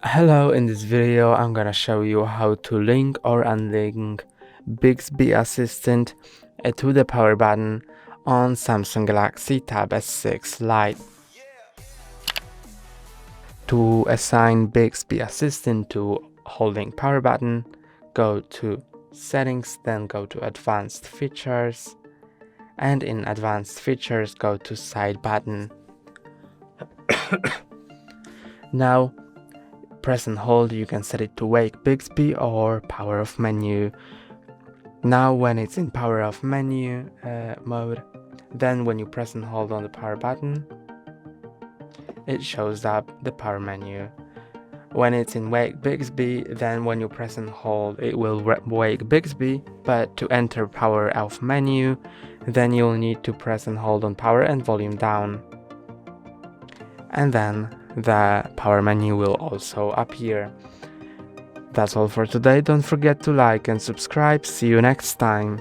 Hello, in this video I'm gonna show you how to link or unlink Bixby Assistant to the power button on Samsung Galaxy Tab S6 Lite. To assign Bixby Assistant to holding power button, go to Settings, then go to Advanced Features, and in Advanced Features go to Side button. Now press and hold, you can set it to wake Bixby or power off menu. Now when it's in power off menu mode, then when you press and hold on the power button, it shows up the power menu. When it's in wake Bixby, then when you press and hold, it will wake Bixby, but to enter power off menu, then you'll need to press and hold on power and volume down. And then the power menu will also appear. That's all for today. Don't forget to like and subscribe. See you next time.